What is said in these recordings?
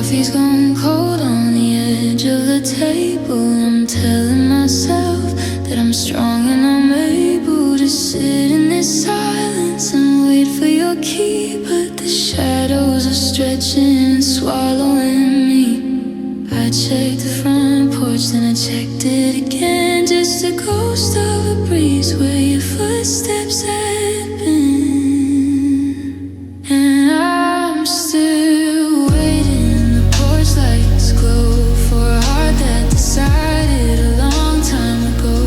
coffee's gone cold on the edge of the table. I'm telling myself that I'm strong and I'm able to sit in this silence and wait for your key. But the shadows are stretching and swallowing me. I checked the front porch, then I checked it again. Just a ghost of a breeze where your footsteps had been. And I'm still waiting. The porch lights glow for a heart that decided a long time ago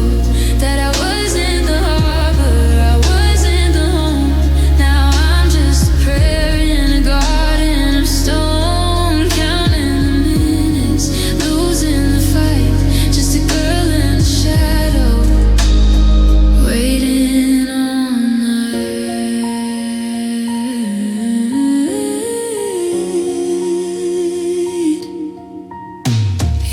that I wasn't the harbor, I wasn't the home. Now I'm just a prayer in a garden of stone, counting the minutes, losing the fight. Just a girl in the shadow, waiting all night.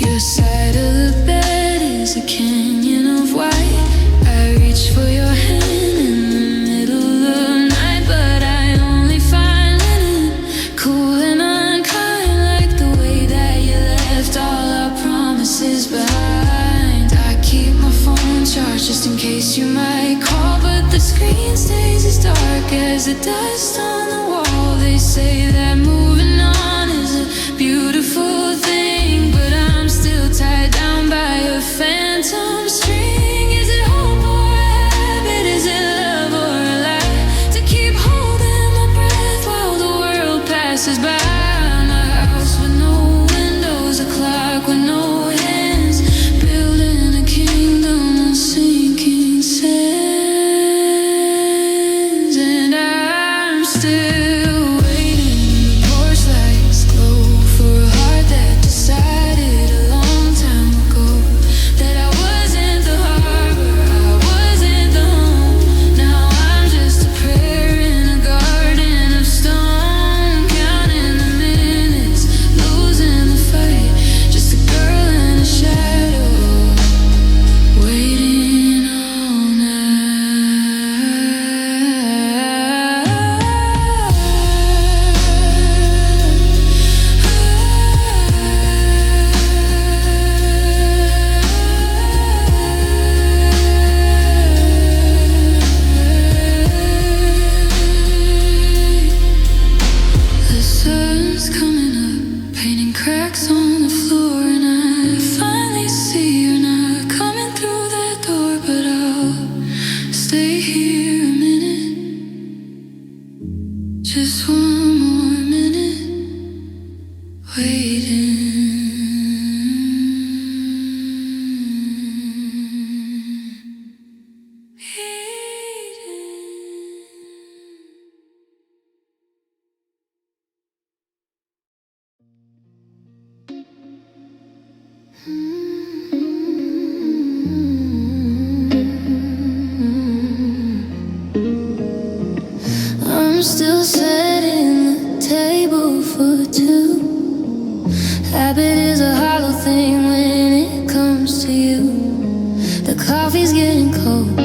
Your side of the bed is a canyon of white. I reach for your hand in the middle of the night, but I only find linen, cool and unkind, like the way that you left all our promises behind. I keep my phone charged just in case you might call, but the screen stays as dark as the dust on the wall. They say that moving on is a beautiful thing, but I'm still tied down by a phantom string. Is it hope or a habit? Is it love or a lie? To keep holding my breath while the world passes by. I'm a house with no windows, a clock with no hands, building a kingdom on sinking sands. And I'm still waiting. The porch lights glow for a heart that decided a long time ago that I wasn't the harbor, I wasn't the home. Now I'm just a prayer in a garden of stone, counting the minutes, losing the fight. Just a girl in a shadow, waiting all The sun's coming up, painting cracks on the floor, and I finally see you're not coming through that door. But I'll stay here a minute, just one more minute, waiting. I'm still setting the table for two. Habit is a hollow thing when it comes to you. The coffee's getting cold,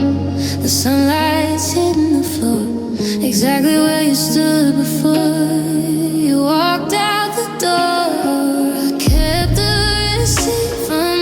the sunlight's hitting the floor, exactly where you stood before you walked out the door. I kept the receipt from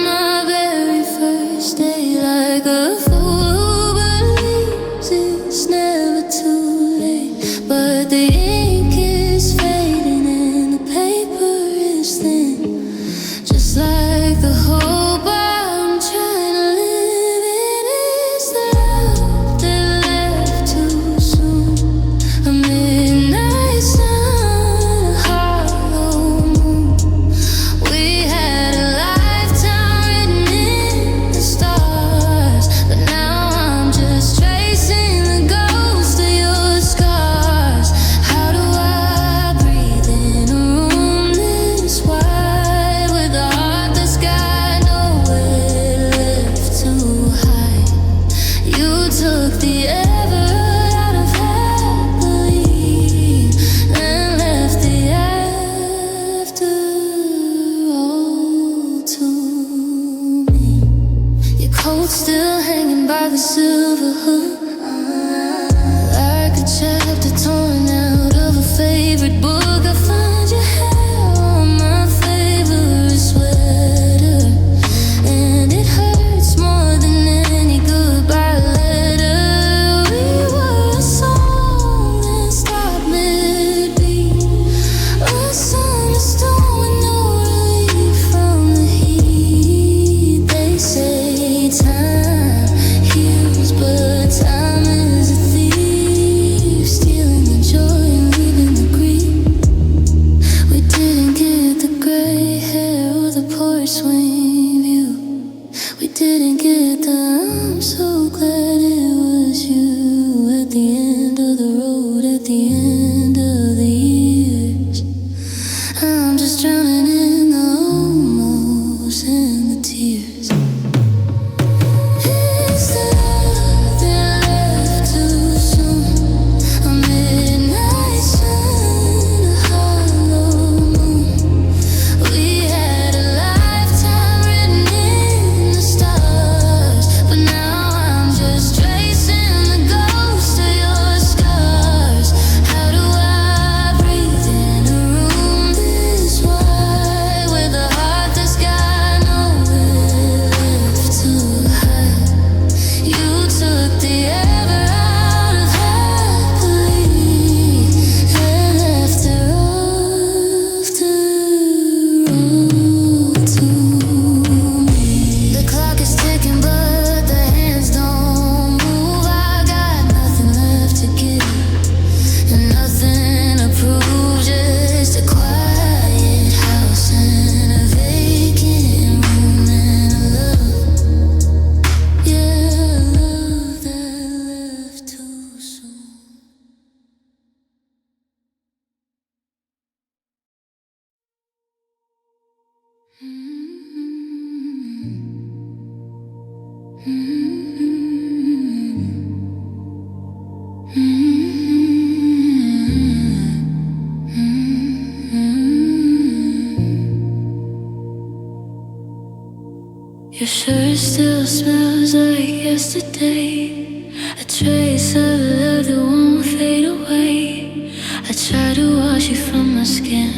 Your shirt still smells like yesterday, a trace of love that won't fade away. I try to wash you from my skin,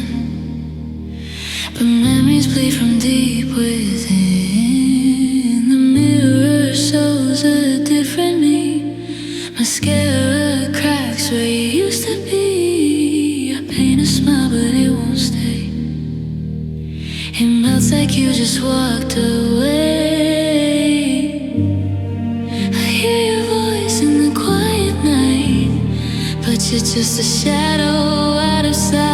but memories bleed from deep within. The mirror shows a different me. Mascara cracks where you used to be. I paint a smile but it won't stay. It melts like you just walked away. I hear your voice in the quiet night, but you're just a shadow out of sight.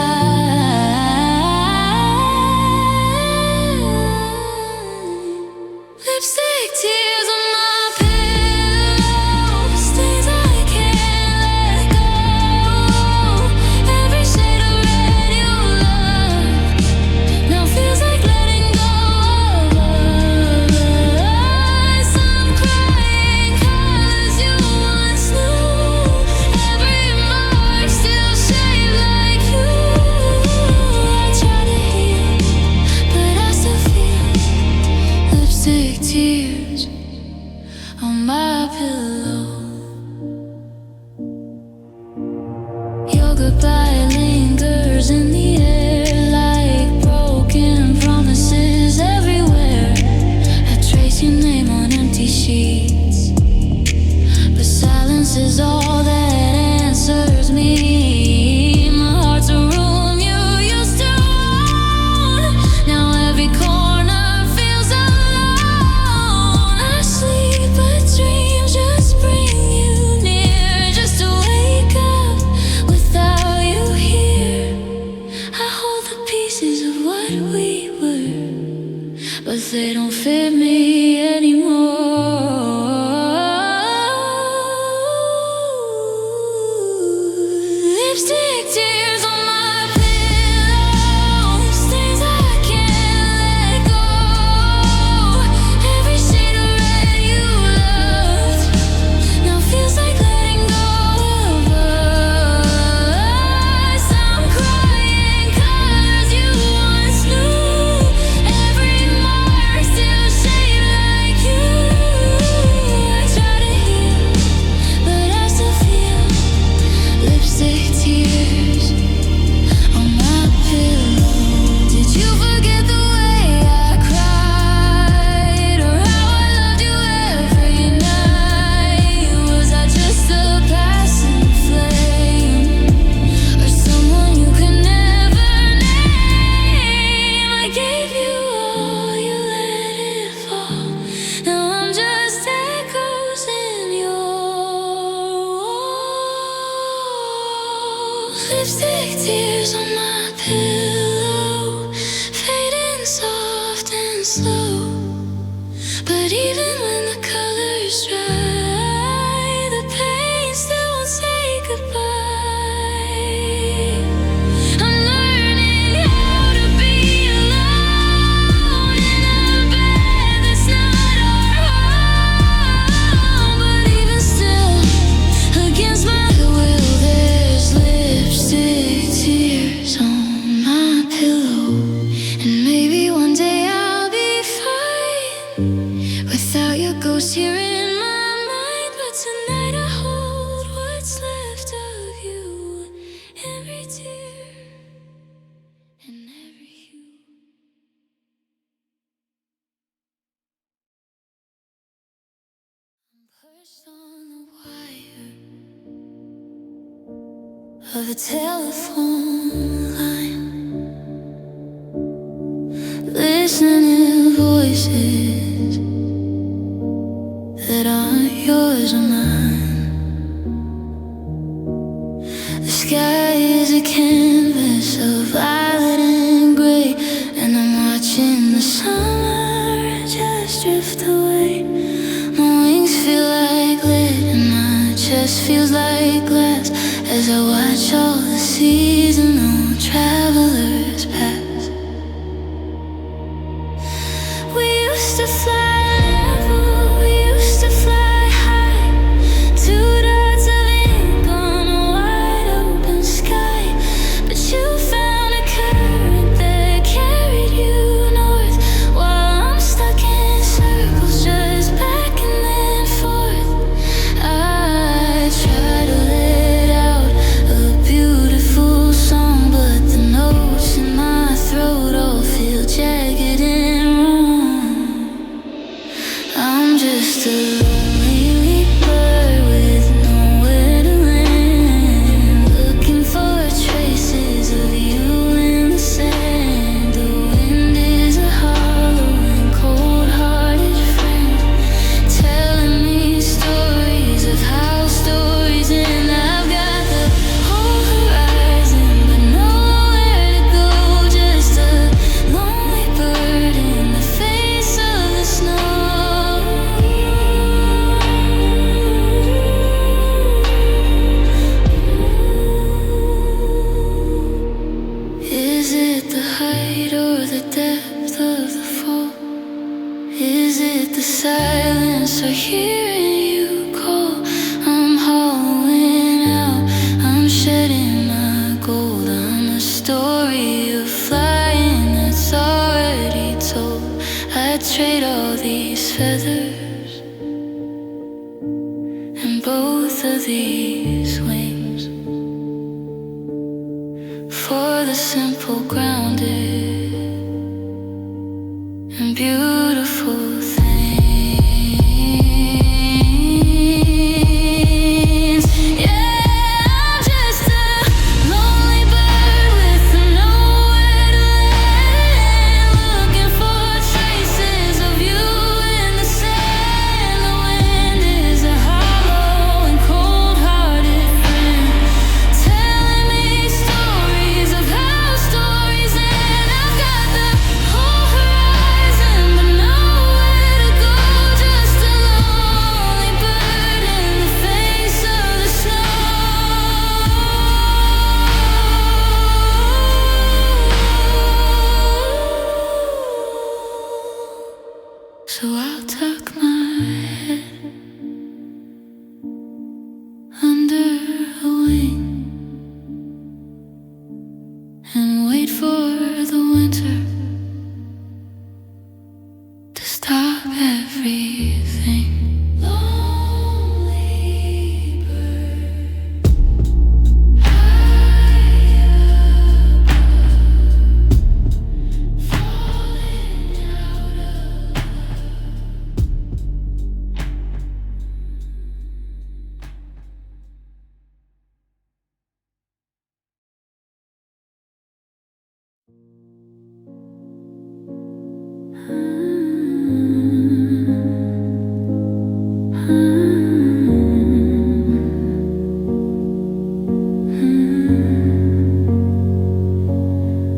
Lipstick tears on my pillow, stains I can't let go. Every shade of red you love now feels like letting go of us. I'm crying 'cause you once knew. Every mark still shaped like you. I try to heal, but I still feel lipstick tears on my pillow. Your goodbye lingers in the air like broken promises everywhere. I trace your name on empty sheets, but silence is all that answers me. My heart's a room you used to own. Now every corner feels alone. I sleep but dreams just bring you near, just to wake up without you here. I hold the pieces of what we were, but they don't fit me anymore. Lipstick tears on my pillow, stains I can't let go. Every shade of red you loved now feels like letting go of us. I'm crying 'cause you once knew. Every mark still shaped like you. I try to heal, but I still feel lipstick tears on my pillow. Did you forget the way I cried, or how I loved you every night? Was I just a passing flame, or someone you could never name? I gave you all, you let it fall. Now I'm just echoes in your walls. Lipstick tears on my pillow, fading soft and slow. But even when the colors dry, the pain still won't say goodbye. I'm learning how to be alone in a bed that's not our home. But even still, against my will, there's lipstick tears on my pillow. And maybe one day I'll be fine without your ghost here in my mind. But tonight I hold what's left of you, every tear and every hue. I'm perched on the wire of the telephone line, listening to voices that aren't yours or mine. The sky is a canvas of violet and gray, and I'm watching the summer just drift away. My wings feel like lead and my chest feels like glass as I watch all the seasonal travelers pass. silence or hearing you call. I'm hollowing out, I'm shedding my gold. I'm a story of flying that's already told. I'd trade all these feathers and both of these wings for the simple, grounded and beautiful things. Yeah, I'm just a lonely bird with nowhere to land, looking for traces of you in the sand. The wind is a hollow and cold-hearted friend, telling me stories of how stories end. I've got the whole horizon, but nowhere to go. Just a lonely bird in the face of the snow. So I'll tuck my head under a wing and wait for the winter to stop everything. Lonely bird, high above, falling out of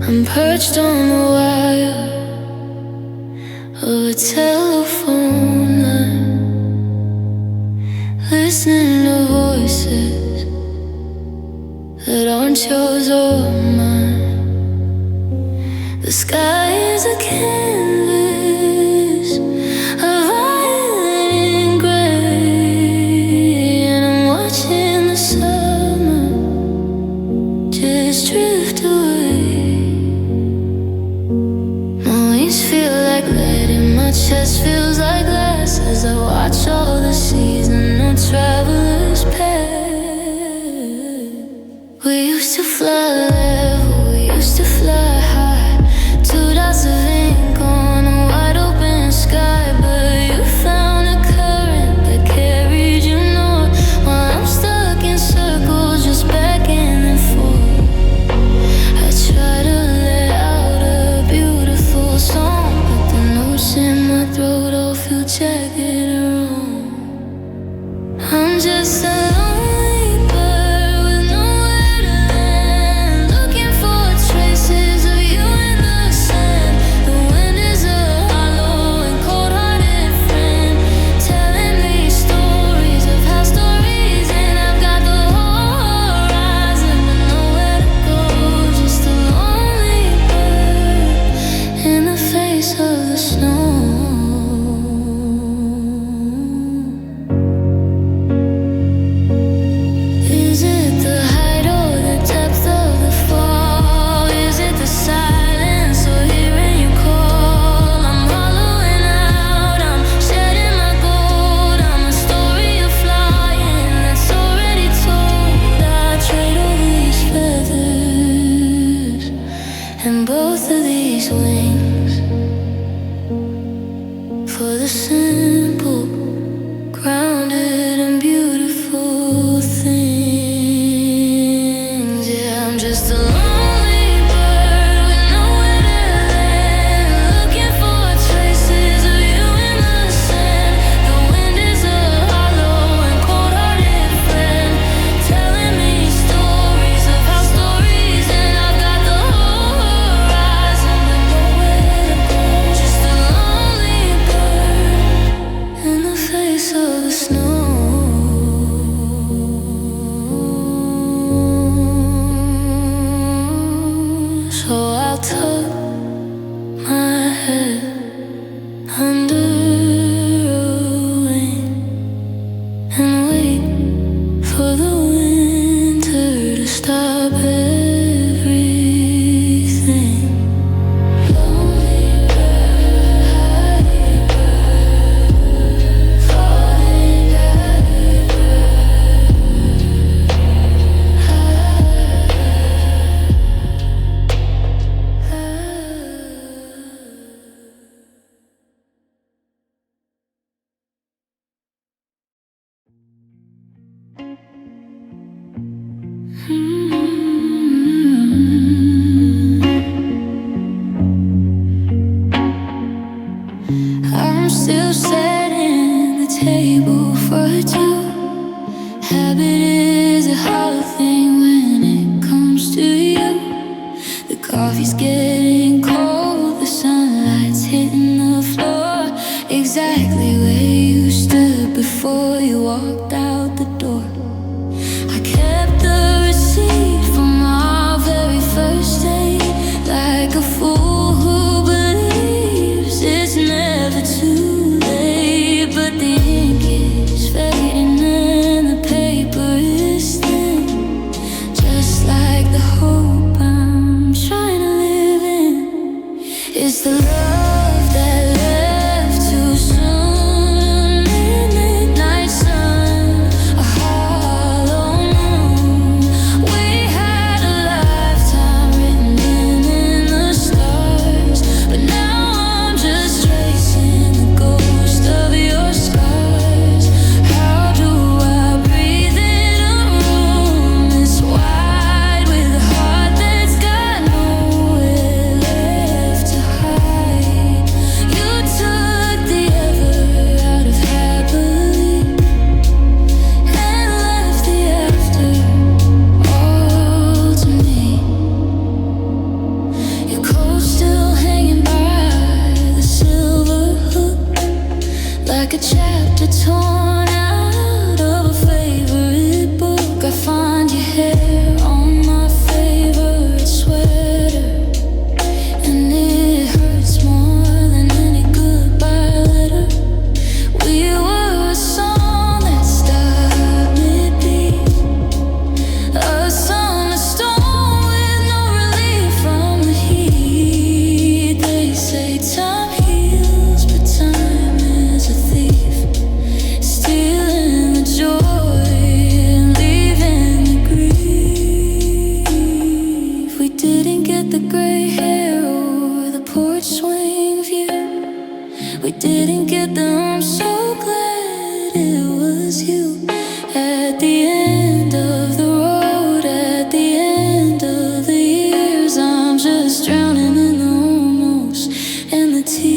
I'm perched on the wire of a telephone line, listening to voices that aren't yours or mine. The sky is a canvas of violet and gray, and I'm watching the summer just drift away. My wings feel like lead and my chest feels like glass as I watch all the seasons on travelers pass. We used to fly level, we used to fly high, 2 dots of ink on a wide open sky. But you found a current that carried you north, while I'm stuck in circles just back and forth. I try to let out a beautiful song, but the notes in my throat all feel jagged and wrong. I'm just a lonely bird with nowhere to land, looking for traces of you in the sand. The wind is a hollow and cold-hearted friend, telling me stories of how stories end. I've got the whole horizon, but nowhere to go. Just a lonely bird in the face of the snow. Is it the height or the depth of the fall? Is it the silence or hearing you call? I'm hollowing out, I'm shedding my gold. I'm a story of flying that's already told. I trade all these feathers and both of these wings for the simple, grounded and beautiful things. Yeah, I'm just a lonely bird with nowhere to land, looking for traces of you in the sand. The wind is a hollow and cold-hearted friend, telling me stories of how stories end. I've got the whole horizon, but nowhere to go. Just a lonely bird in the face of the snow. So I'll tuck my head under a coffee's getting cold, the sunlight's hitting the floor, exactly where you stood before you walked out the door. I kept the receipt from our very first date, like a fool who believes it's never too late. But the ink is fading and the paper is thin, just like the hope I'm trying to live in. It's the love that left too soon, midnight sun, a hollow moon. We had a lifetime written in the stars, but now I'm just tracing the ghost of your scars. How do I breathe in a room this wide with a heart that's got nowhere left to hide? You took the ever out of happily and left the after all to me. Your coat still hanging by the silver hook, like a chapter torn out of a favorite book. I find your hair on my favorite sweater, and it hurts more than any goodbye letter. We were a song that stopped mid-beat, a summer storm with no relief from the heat. They say time heals, but time is a thief, stealing the joy and leaving the grief. We didn't get the gray hair or the porch swing view. We didn't get the I'm so glad it was you. At the end of the road, at the end of the years, I'm just drowning in the almost and the tears.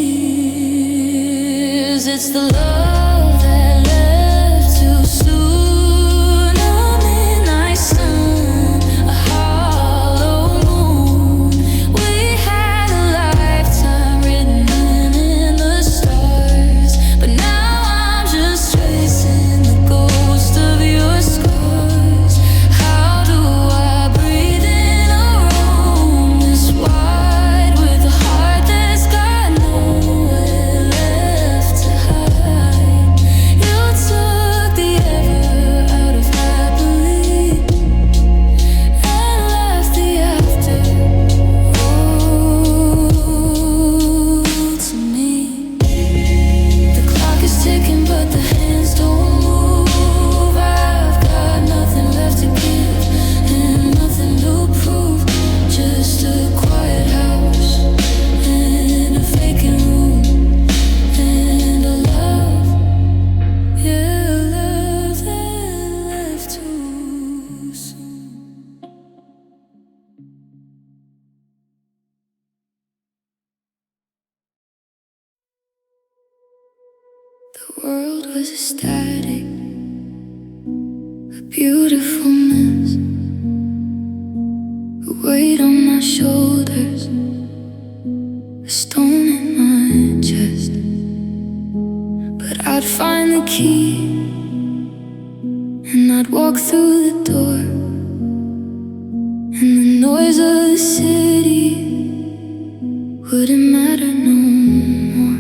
It's the love that left too soon, a midnight sun, a hollow moon. We had a lifetime written in the stars, but now I'm just tracing the ghost of your scars. How do I breathe in a room this wide with a heart that's got nowhere left to hide? You took the ever out of happily and left the after all to me. The clock is ticking, but the hands don't move. I've got nothing left to give and nothing to prove. Just a quiet house and a vacant room and a love, yeah, a love that left too soon. The world was a static, a beautiful mess, a weight on my shoulders, a stone in my chest. But I'd find the key and I'd walk through the door, and the noise of the city wouldn't matter no more.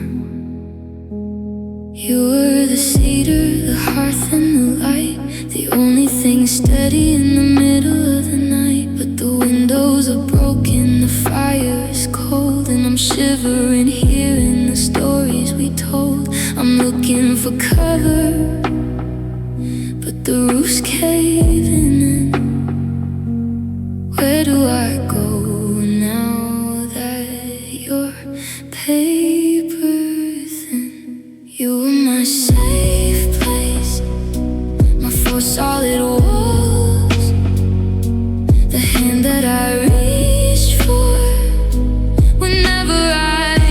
You were the cedar, the hearth and the light, the only thing steady in the middle of the night. But the windows are broken, the fire is cold, and I'm shivering hearing the stories we told. I'm looking for cover, but the roof's caving in. Where do I go now that your paper's thin? You were my safe place, my four solid walls, the hand that I reached for whenever I'd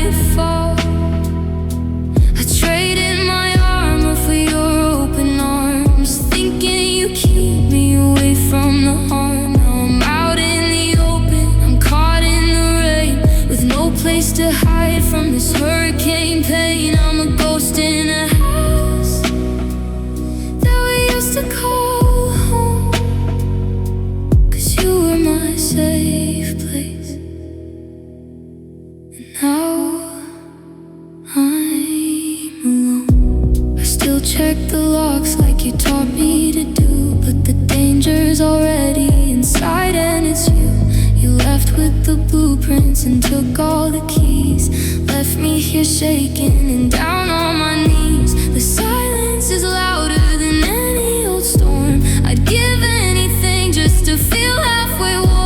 blueprints and took all the keys. Left me here shaking and down on my knees. The silence is louder than any old storm. I'd give anything just to feel halfway warm.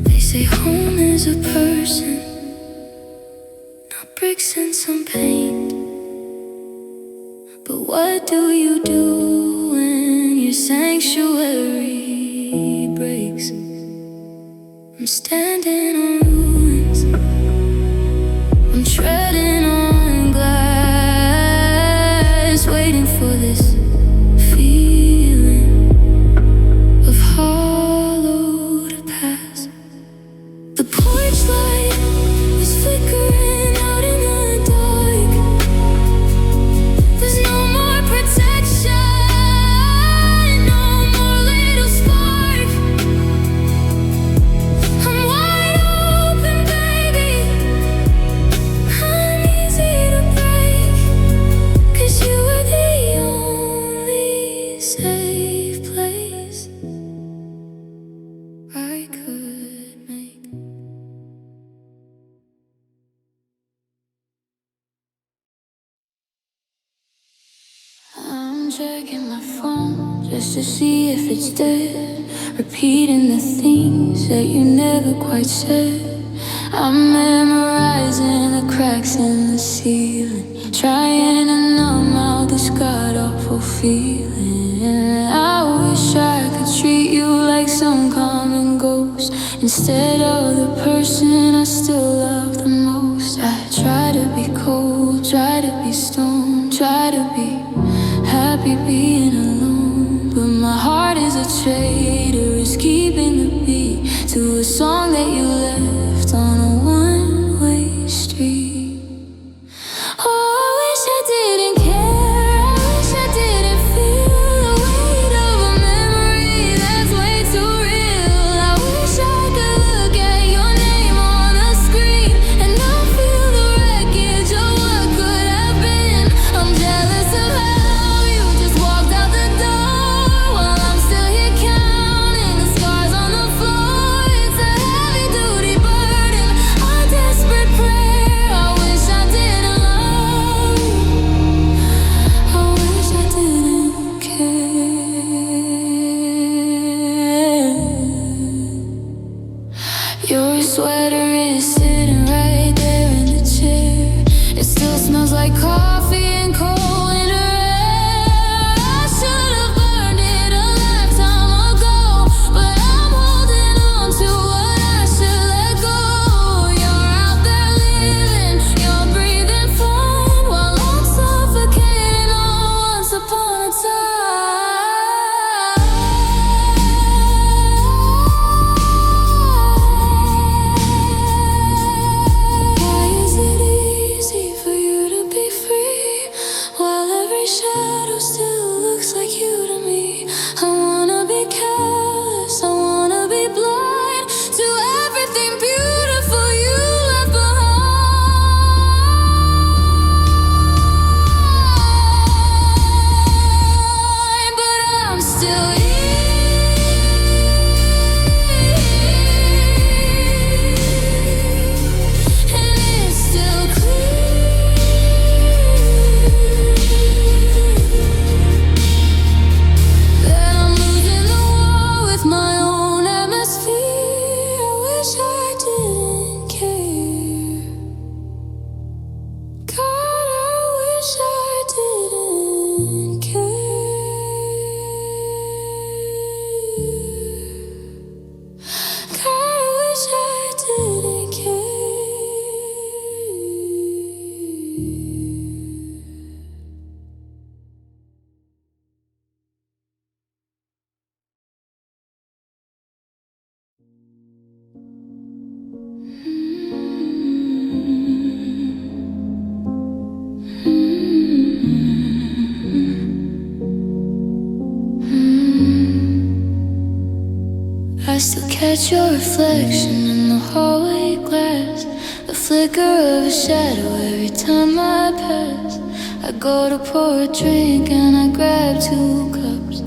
They say home is a person, not bricks and some paint. But what do you do when your sanctuary breaks? I'm standing on ruins, I'm treading on glass, waiting for this feeling of hollow to pass. The porch light is flickering out in the dark. There's no more protection, no more little spark. I'm wide open, baby, uneasy to break. 'Cause you were the only safe place I could make. I'm checking my phone just to see if it's dead, repeating the things that you never quite said. I'm memorizing the cracks in the ceiling, trying to numb out this god-awful feeling. I wish I could treat you like some common ghost instead of the person I still love the most. I try to be cold, try to be stoned, try to be happy being alone. But my heart is a traitor, it's keeping the beat to a song that you left on a one-way street. Oh, I wish I didn't care, I wish I didn't feel the weight of a memory that's way too real. I wish I could look at your name on the screen and not feel the wreckage of what could have been. I'm jealous of how you just walked out the door while I'm still here counting the scars on the floor. It's a heavy-duty burden, a desperate prayer. I wish I didn't love, I wish I didn't care. Your sweater is sitting right there in the chair. It still smells like coffee and cold winter air. I should have burned it a lifetime ago, but I'm holding on to what I should let go. You're out there living, you're breathing fine, while I'm suffocating on once upon a time. Why is it easy for you to be free while every shadow still looks like you to me? I wanna be careless, I wanna be blind to everything beautiful you left behind. But I'm still here, and it's still clear that I'm losing the war with my own atmosphere. I wish I didn't care. God, I wish I didn't care. God, I wish I didn't care. I still catch your reflection in the hallway glass, the flicker of a shadow every time I pass. I go to pour a drink and I grab 2 cups.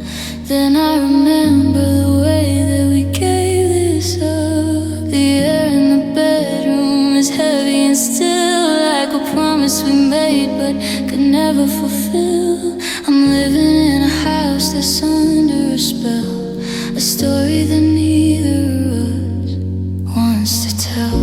Then I remember the way that we gave this up. The air in the bedroom is heavy and still, like a promise we made but could never fulfill. I'm living in a house that's under a spell, a story that neither of us wants to tell.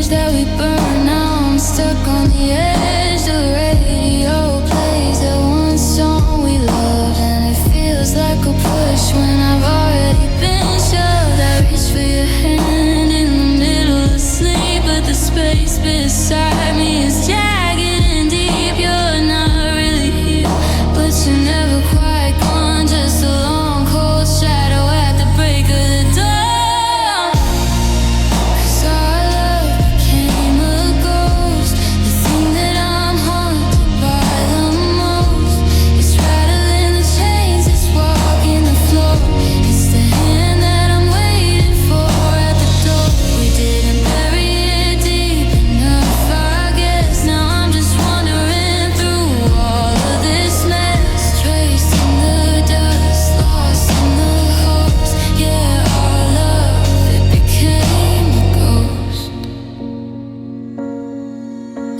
That we burn, now I'm stuck on the edge. The radio plays that one song we loved, and it feels like a push when I've already been shoved. I reach for your hand in the middle of sleep, but the space beside me is jagged and deep. You're not really here, but you're never quite gone. Just a long cold shadow at the break of the dawn.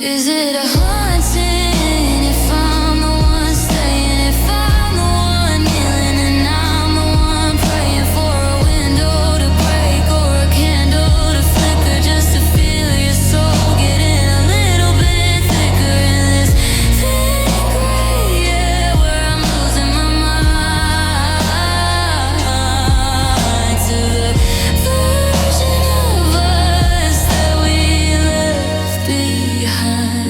Is it a haunting if I'm the one staying, if I'm the one kneeling and I'm the one praying for a window to break or a candle to flicker just to feel your soul getting a little bit thicker in this thin gray, yeah, where I'm losing my mind to the version of us that we left behind.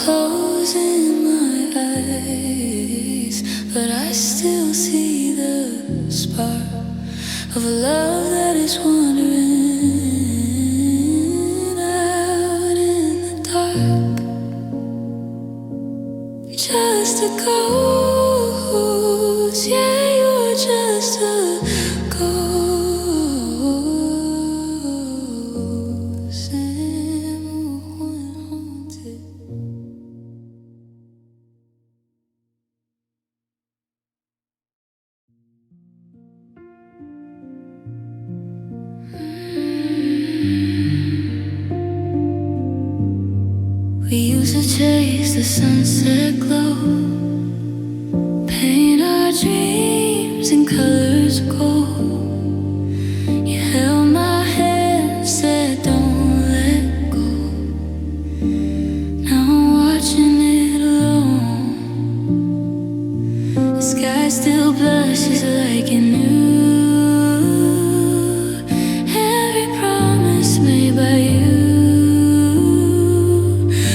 Closing my eyes, but I still see the spark of a love that is wandering out in the dark. You're just a ghost, yeah, you're just a ghost, and haunted. We used to chase the sunset glow, paint our dreams in colors of gold. You held my hand, said don't let go. Now I'm watching it alone. The sky still blushes like it knew every promise made by you.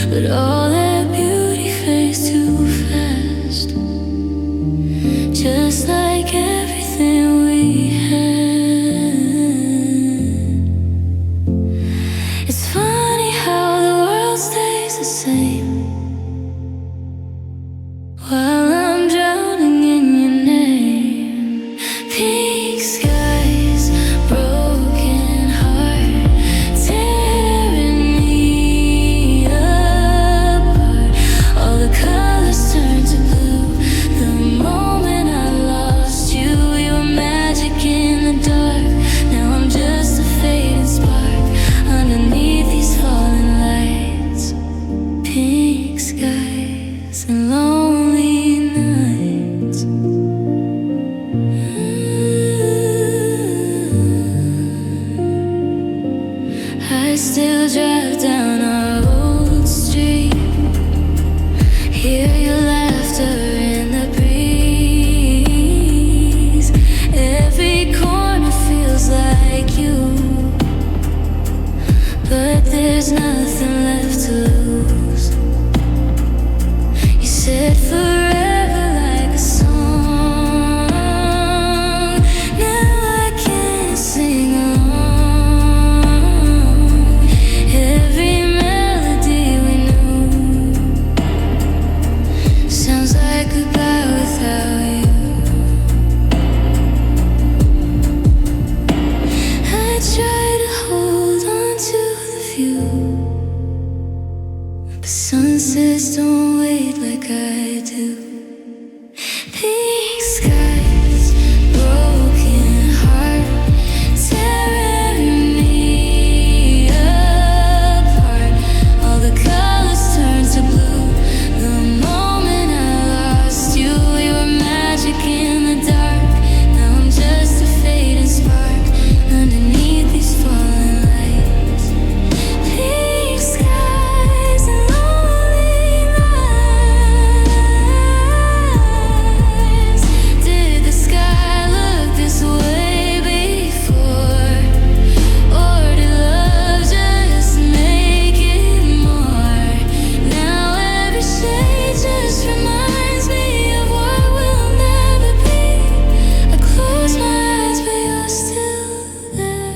But all that beauty fades too fast, just like everything we there's nothing left to lose. You said forever like a song. Now I can't sing along. Every melody we knew sounds like goodbye without you. I try to hold on to the view, but sunsets don't wait like I do. Pink skies, broken heart, tearing me apart. All the colors turn to blue the moment I lost you. You were magic in the dark. Now I'm just a fading spark underneath these falling lights. Pink skies and lonely nights. Did the sky look this way before? Or did love just make it more? Now every shade just reminds me of what will never be. I close my eyes but you're still there.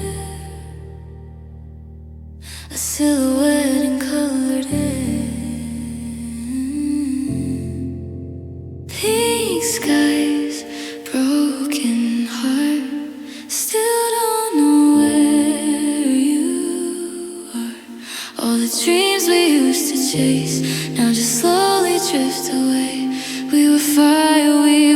A silhouette in colored air. Pink skies, broken heart. Still don't know where you are. All the dreams we used to chase now just slowly drift away. We were fire, we